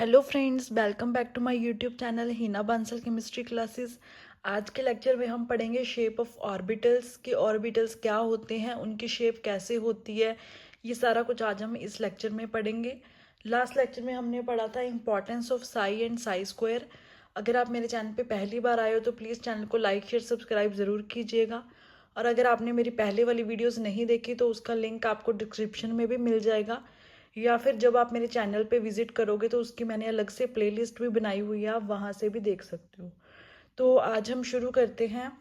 Hello friends, welcome back to my YouTube channel Hina Bansal chemistry classes. आज के lecture में हम पढ़ेंगे शेप ऑफ ऑर्बिटल्स कि ऑर्बिटल्स क्या होते हैं, उनकी शेप कैसे होती है। ये सारा कुछ आज हम इस लेक्चर में पढ़ेंगे। लास्ट लेक्चर में हमने पढ़ा था importance of Sai and Sai square. अगर आप मेरे चैनल पे पहली बार आए हो तो प्लीज़ चैनल को लाइक शेयर सब्सक्राइब ज़रूर कीजिएगा। और अगर आपने मेरी पहले वाली वीडियोज़ नहीं देखी तो उसका लिंक आपको डिस्क्रिप्शन में भी मिल जाएगा, या फिर जब आप मेरे चैनल पे विजिट करोगे तो उसकी मैंने अलग से प्लेलिस्ट भी बनाई हुई है, आप वहाँ से भी देख सकते हो। तो आज हम शुरू करते हैं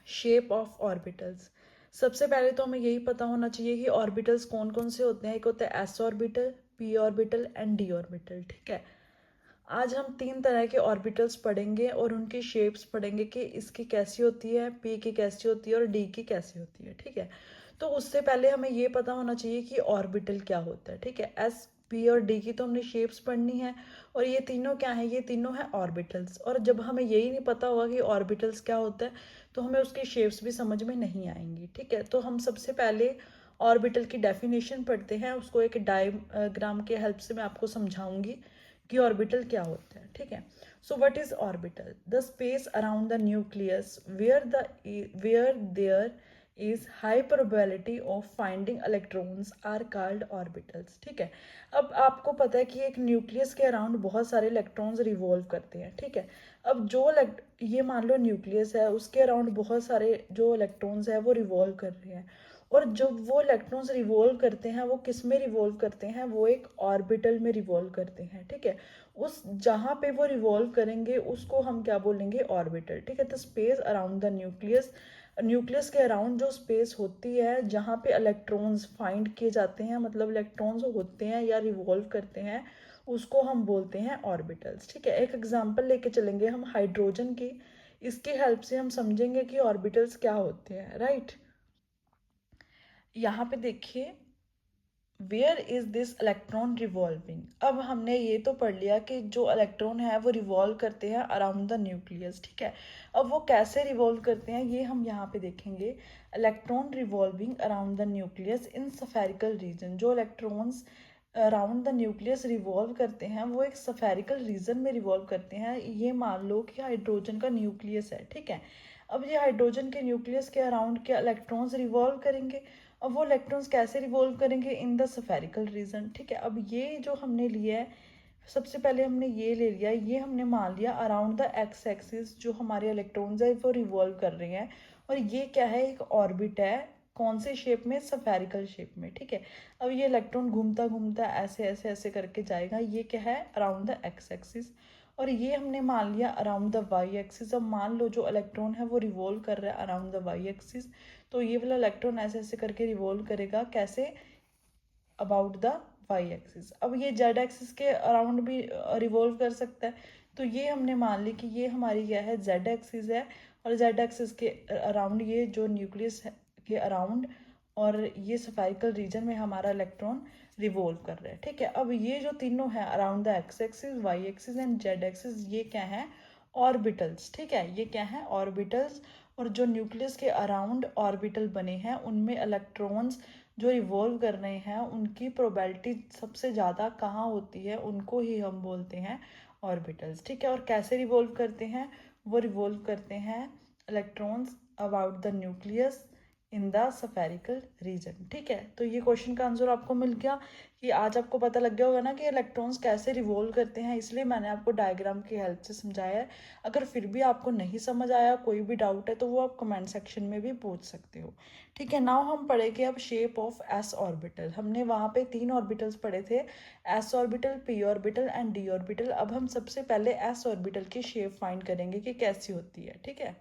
शेप ऑफ ऑर्बिटल्स। सबसे पहले तो हमें यही पता होना चाहिए कि ऑर्बिटल्स कौन कौन से होते हैं। एक होता है S orbital, P orbital and D orbital. ठीक है, आज हम तीन तरह के ऑर्बिटल्स पढ़ेंगे और उनकी शेप्स पढ़ेंगे कि इसकी कैसी होती है, पी की कैसी होती है और डी की कैसी होती है। ठीक है, तो उससे पहले हमें ये पता होना चाहिए कि ऑर्बिटल क्या होता है। ठीक है, एस पी और डी की तो हमने शेप्स पढ़नी है, और ये तीनों क्या है, ये तीनों है ऑर्बिटल्स। और जब हमें यही नहीं पता होगा कि ऑर्बिटल्स क्या होता है तो हमें उसकी शेप्स भी समझ में नहीं आएंगी। ठीक है, तो हम सबसे पहले ऑर्बिटल की डेफिनेशन पढ़ते हैं, उसको एक डायग्राम के हेल्प से मैं आपको समझाऊंगी कि ऑर्बिटल क्या होता है। ठीक है, so what is orbital? The space around the nucleus where there is high probability of finding electrons are called orbitals. ठीक है, अब आपको पता है कि एक न्यूक्लियस के अराउंड बहुत सारे इलेक्ट्रॉन्स रिवॉल्व करते हैं। ठीक है, अब ये मान लो न्यूक्लियस है, उसके अराउंड बहुत सारे जो इलेक्ट्रॉन्स है वो रिवॉल्व कर रहे हैं। और जब वो इलेक्ट्रॉन्स रिवॉल्व करते हैं वो किस में रिवॉल्व करते हैं, वो एक ऑर्बिटल में रिवॉल्व करते हैं। ठीक है, उस जहाँ पे वो रिवॉल्व करेंगे उसको हम क्या बोलेंगे, ऑर्बिटल। ठीक है, तो space around the nucleus, nucleus के अराउंड जो स्पेस होती है जहाँ पे इलेक्ट्रॉन्स फाइंड किए जाते हैं, मतलब इलेक्ट्रॉन्स होते हैं या रिवॉल्व करते हैं, उसको हम बोलते हैं ऑर्बिटल्स। ठीक है, एक एग्जांपल लेके चलेंगे हम हाइड्रोजन की, इसकी हेल्प से हम समझेंगे कि ऑर्बिटल्स क्या होते हैं। राइट, यहाँ पे देखिए, where is this electron revolving. अब हमने ये तो पढ़ लिया कि जो इलेक्ट्रॉन है वो रिवॉल्व करते हैं अराउंड द न्यूक्लियस। ठीक है, अब वो कैसे रिवॉल्व करते हैं ये हम यहाँ पे देखेंगे। Electron revolving around the nucleus in spherical region. जो electrons around the nucleus revolve करते हैं वो एक स्फेरिकल रीजन में रिवॉल्व करते हैं। ये मान लो कि हाइड्रोजन का न्यूक्लियस है। ठीक है, अब ये हाइड्रोजन के न्यूक्लियस के अराउंड के इलेक्ट्रॉन्स रिवॉल्व करेंगे। अब वो इलेक्ट्रॉन्स कैसे रिवॉल्व करेंगे, इन द स्फेरिकल रीजन। ठीक है, अब ये जो हमने लिया है, सबसे पहले हमने ये ले लिया, ये हमने मान लिया अराउंड द एक्स एक्सिस जो हमारे इलेक्ट्रॉन्स है वो रिवॉल्व कर रहे हैं। और ये क्या है, एक ऑर्बिट है। कौन से शेप में, स्फेरिकल शेप में। ठीक है, अब ये इलेक्ट्रॉन घूमता घूमता ऐसे ऐसे ऐसे करके जाएगा, ये क्या है, अराउंड द एक्स एक्सिस। और ये हमने मान लिया अराउंड द वाई एक्सिस। अब मान लो जो इलेक्ट्रॉन है वो रिवॉल्व कर रहा है अराउंड द वाई एक्सिस, तो ये वाला इलेक्ट्रॉन ऐसे ऐसे करके रिवॉल्व करेगा, कैसे, अबाउट द वाई एक्सिस। अब ये जेड एक्सिस के अराउंड भी रिवॉल्व कर सकता है, तो ये हमने मान ली कि ये हमारी क्या है, जेड एक्सिस है। और जेड एक्सिस के अराउंड ये जो न्यूक्लियस के अराउंड और ये स्फेरिकल रीजन में हमारा इलेक्ट्रॉन रिवॉल्व कर रहा है। ठीक है, अब ये जो तीनों है around the X axis, Y axis and Z axis, ये क्या है, ऑर्बिटल्स। ठीक है, ये क्या है, ऑर्बिटल्स। और जो न्यूक्लियस के अराउंड ऑर्बिटल बने हैं उनमें इलेक्ट्रॉन्स जो रिवॉल्व कर रहे हैं उनकी प्रोबेबिलिटी सबसे ज़्यादा कहाँ होती है, उनको ही हम बोलते हैं ऑर्बिटल्स। ठीक है, और कैसे रिवॉल्व करते हैं, वो रिवॉल्व करते हैं electrons about the nucleus in the spherical region. ठीक है, तो ये क्वेश्चन का आंसर आपको मिल गया कि आज आपको पता लग गया होगा ना कि इलेक्ट्रॉन्स कैसे रिवॉल्व करते हैं, इसलिए मैंने आपको डायग्राम की हेल्प से समझाया है। अगर फिर भी आपको नहीं समझ आया, कोई भी डाउट है, तो वो आप कमेंट सेक्शन में भी पूछ सकते हो। ठीक है, नाउ हम पढ़ेंगे अब शेप ऑफ एस ऑर्बिटल। हमने वहाँ पे तीन ऑर्बिटल्स पढ़े थे, S orbital, P orbital and D orbital. अब हम सबसे पहले एस ऑर्बिटल की शेप फाइंड करेंगे कि कैसी होती है। ठीक है,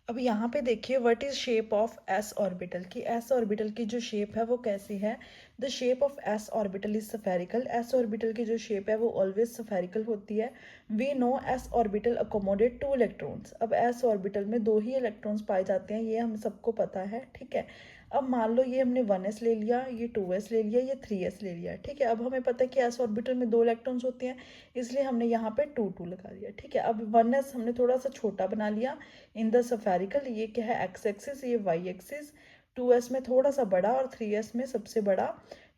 अब यहाँ पे देखिए, what is shape of S orbital की, एस ऑर्बिटल की जो शेप है वो कैसी है। The shape of S orbital is spherical. S orbital की जो शेप है वो ऑलवेज स्फेरिकल होती है। We know S orbital accommodate two electrons. अब एस ऑर्बिटल में दो ही इलेक्ट्रॉन्स पाए जाते हैं, ये हम सबको पता है। ठीक है, अब मान लो ये हमने 1s ले लिया, ये 2s ले लिया, ये 3s ले लिया। ठीक है, अब हमें पता है कि एस ऑर्बिटल में दो इलेक्ट्रॉन्स होते हैं, इसलिए हमने यहाँ पे 2 लगा दिया। ठीक है, अब 1s हमने थोड़ा सा छोटा बना लिया इन द स्फेरिकल, ये क्या है, एक्स एक्सिस, ये वाई एक्सिस। 2s में थोड़ा सा बड़ा और 3s में सबसे बड़ा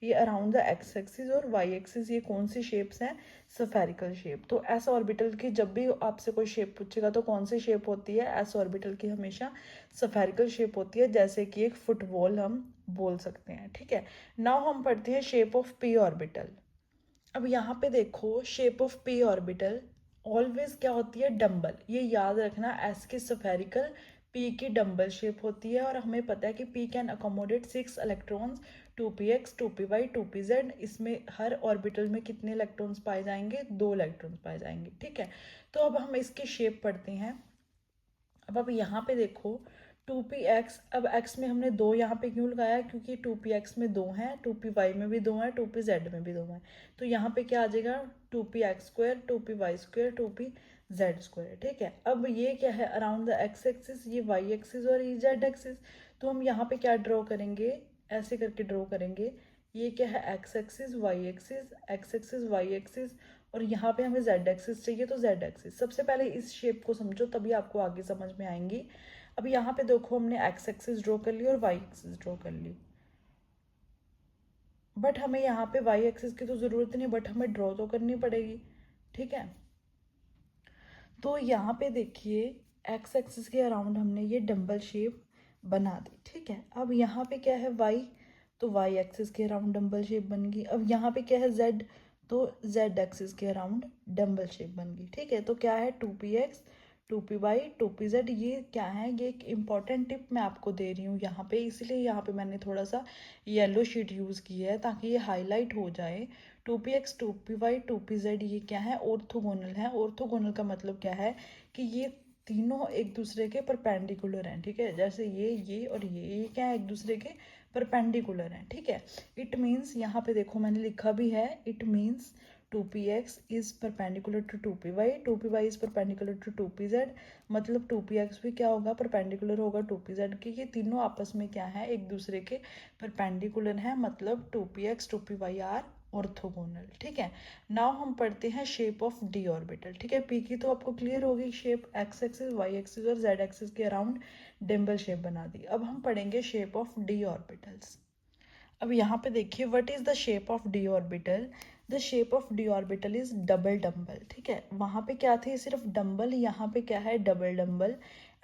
ये अराउंड द एक्स एक्सिस और वाई एक्सिस, ये कौन सी शेप्स हैं? Spherical shape. तो एस ऑर्बिटल की जब भी आपसे कोई शेप पूछेगा तो कौन सी शेप होती है? एस ऑर्बिटल की हमेशा स्फेरिकल शेप होती है, जैसे कि एक फुटबॉल हम बोल सकते हैं, ठीक है। नाउ हम पढ़ते हैं शेप ऑफ पी ऑर्बिटल। अब यहाँ पे देखो, shape of P orbital always क्या होती है? डम्बल। ये याद रखना, एस की स्फेरिकल, पी की डम्बल शेप होती है। और हमें पता है कि P can accommodate 6 electrons, 2p(x), 2py, 2pz। इसमें हर ऑर्बिटल में कितने इलेक्ट्रॉन्स पाए जाएंगे? 2 इलेक्ट्रॉन्स पाए जाएंगे, ठीक है। तो अब हम इसकी शेप पढ़ते हैं। अब यहाँ पे देखो 2px, अब x में हमने 2 यहाँ पे क्यों लगाया? क्योंकि 2px में 2 हैं, 2py में भी 2 हैं, 2pz में भी 2 हैं। तो यहाँ पे क्या आ जाएगा? 2px², 2py², 2pz², ठीक है। अब ये क्या है? अराउंड द एक्स एक्सिस, ये वाई एक्सिस और ये जेड एक्सिस। तो हम यहाँ पे क्या ड्रॉ करेंगे? ऐसे करके ड्रॉ करेंगे। ये क्या है? X axis, Y axis, X axis, Y axis, और यहाँ पे हमें जेड एक्सिस चाहिए, तो जेड एक्सिस। सबसे पहले इस शेप को समझो, तभी आपको आगे समझ में आएंगी। अब यहाँ पे देखो, हमने एक्स एक्सिस ड्रॉ कर ली और वाई एक्सिस ड्रॉ कर ली, बट हमें यहाँ पे वाई एक्सिस की तो ज़रूरत नहीं, बट हमें ड्रॉ तो करनी पड़ेगी, ठीक है। तो यहाँ पे देखिए, एक्स एक्सिस के अराउंड हमने ये डम्बल शेप बना दी, ठीक है। अब यहाँ पे क्या है? वाई, तो वाई एक्सिस के अराउंड डम्बल शेप बन गई। अब यहाँ पे क्या है? जेड, तो जेड एक्सिस के अराउंड डम्बल शेप बन गई, ठीक है। तो क्या है? 2px, 2py, 2pz। ये क्या है? ये एक इम्पॉर्टेंट टिप मैं आपको दे रही हूँ यहाँ पे, इसलिए यहाँ पे मैंने थोड़ा सा येलो शीट यूज़ की है ताकि ये हाईलाइट हो जाए। 2px, 2py, 2pz ये क्या है? ऑर्थोगोनल है। ऑर्थोगोनल का मतलब क्या है? कि ये तीनों एक दूसरे के परपेंडिकुलर हैं, ठीक है। जैसे ये और ये क्या है? एक दूसरे के परपेंडिकुलर हैं, ठीक है। इट मीन्स, यहाँ पे देखो मैंने लिखा भी है, it means 2px is perpendicular to 2py, 2py is perpendicular to 2pz। मतलब 2px भी क्या होगा? परपेंडिकुलर होगा 2pz के। ये तीनों आपस में क्या है? एक दूसरे के परपेंडिकुलर हैं, मतलब 2px, 2py आर ऑर्थोगोनल, ठीक है। नाउ हम पढ़ते हैं शेप ऑफ डी ऑर्बिटल, ठीक है। पी की तो आपको क्लियर होगी shape, X axis, Y axis और जेड एक्सिस के अराउंड डिम्बल शेप बना दी। अब हम पढ़ेंगे शेप ऑफ डी ऑर्बिटल्स। अब यहाँ पे देखिए, what is the shape of D orbital? The shape of D orbital is double dumbbell, ठीक है। वहाँ पे क्या थे? सिर्फ डम्बल, यहाँ पे क्या है? Double dumbbell.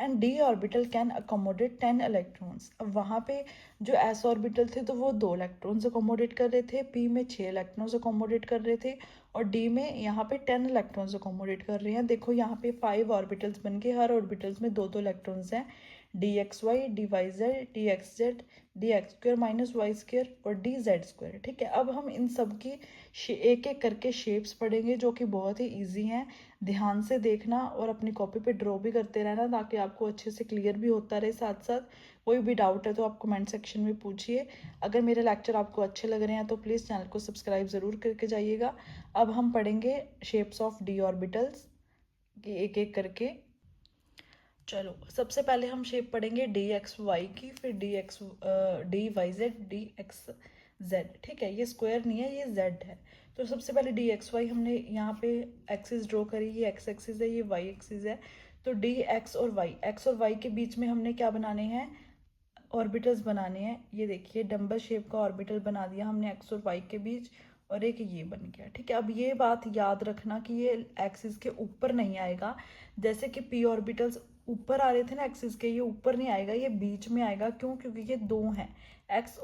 And D orbital can accommodate 10 electrons. अब वहाँ पे जो एस ऑर्बिटल थे तो वो 2 इलेक्ट्रॉन्स अकोमोडेट कर रहे थे, पी में 6 इलेक्ट्रॉन्स अकोमोडेट कर रहे थे, और डी में यहाँ पे 10 इलेक्ट्रॉन्स अकोमोडेट कर रहे हैं। देखो यहाँ पे 5 ऑर्बिटल्स बन के, हर ऑर्बिटल्स में 2-2 इलेक्ट्रॉन्स हैं। D X Y, D Y Z, D X Z, D X square minus Y square और डी जेड स्क्वेयर, ठीक है। अब हम इन सब की एक एक करके शेप्स पढ़ेंगे, जो कि बहुत ही इजी हैं। ध्यान से देखना और अपनी कॉपी पे ड्रॉ भी करते रहना, ताकि आपको अच्छे से क्लियर भी होता रहे। साथ साथ कोई भी डाउट है तो आप कमेंट सेक्शन में पूछिए। अगर मेरे लेक्चर आपको अच्छे लग रहे हैं तो प्लीज़ चैनल को सब्सक्राइब ज़रूर करके जाइएगा। अब हम पढ़ेंगे शेप्स ऑफ डी ऑर्बिटल्स एक एक करके। चलो, सबसे पहले हम शेप पढ़ेंगे डी एक्स वाई की, फिर D Y Z, D X Z, ठीक है। ये स्क्वायर नहीं है, ये जेड है। तो सबसे पहले डी एक्स वाई हमने यहाँ पे एक्सिस ड्रॉ करी, ये एक्स एक्सिस है, ये वाई एक्सिस है। तो डी एक्स और वाई के बीच में हमने क्या बनाने हैं? ऑर्बिटल्स बनाने हैं। ये देखिए, डम्बल शेप का ऑर्बिटल बना दिया हमने एक्स और वाई के बीच, और एक ये बन गया, ठीक है। अब ये बात याद रखना कि ये एक्सिस के ऊपर नहीं आएगा। जैसे कि पी ऑर्बिटल्स ऊपर आ रहे थे ना एक्सिस के, ये ऊपर नहीं आएगा, ये बीच में आएगा। क्यों? क्योंकि ये 2 हैं, एक्स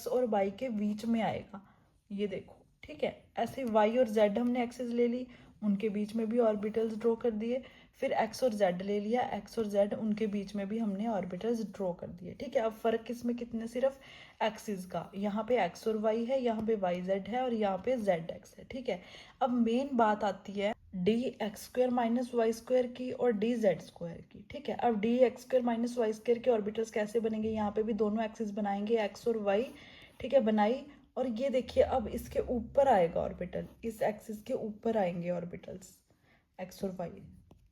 और वाई के बीच में आएगा, ये देखो, ठीक है। ऐसे वाई और जेड हमने एक्सिस ले ली, उनके बीच में भी ऑर्बिटल्स ड्रॉ कर दिए। फिर एक्स और जेड ले लिया, एक्स और जेड उनके बीच में भी हमने ऑर्बिटल्स ड्रॉ कर दिए, ठीक है। अब फर्क किसमें कितने? सिर्फ एक्सिस का। यहाँ पे एक्स और वाई है, यहाँ पे वाई जेड है, और यहाँ पे जेड एक्स है, ठीक है। अब मेन बात आती है D X square minus Y square की और डी जेड स्क्वेयर की, ठीक है। अब D X square minus Y square के ऑर्बिटल्स कैसे बनेंगे? यहाँ पे भी दोनों एक्सिस बनाएंगे, एक्स और वाई, ठीक है, बनाई। और ये देखिए, अब इसके ऊपर आएगा ऑर्बिटल, इस एक्सिस के ऊपर आएंगे ऑर्बिटल्स, एक्स और वाई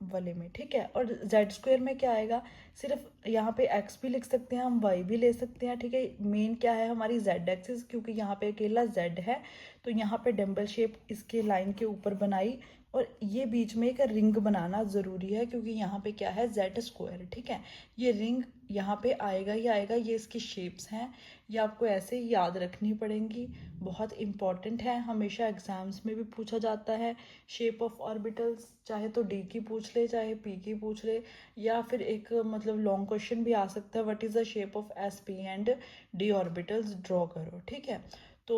वाले में, ठीक है। और जेड स्क्वेयर में क्या आएगा? सिर्फ यहाँ पे एक्स भी लिख सकते हैं हम, वाई भी ले सकते हैं, ठीक है। मेन क्या है हमारी? जेड एक्सिस, क्योंकि यहाँ पे अकेला जेड है। तो यहाँ पे डम्बल शेप इसके लाइन के ऊपर बनाई, और ये बीच में एक रिंग बनाना ज़रूरी है, क्योंकि यहाँ पे क्या है, जेड स्क्वायर, ठीक है। ये रिंग यहाँ पे आएगा ही आएगा, ये इसकी शेप्स हैं, ये आपको ऐसे ही याद रखनी पड़ेंगी, बहुत इंपॉर्टेंट है, हमेशा एग्जाम्स में भी पूछा जाता है। शेप ऑफ ऑर्बिटल्स चाहे तो डी की पूछ ले, चाहे पी की पूछ ले, या फिर एक मतलब लॉन्ग क्वेश्चन भी आ सकता है, what is the shape of S P and D orbitals, draw करो, ठीक है। तो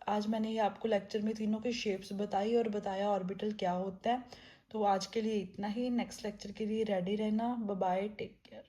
आज मैंने ये आपको लेक्चर में तीनों के शेप्स बताई और बताया ऑर्बिटल क्या होता है। तो आज के लिए इतना ही, नेक्स्ट लेक्चर के लिए रेडी रहना। Bye bye, take care.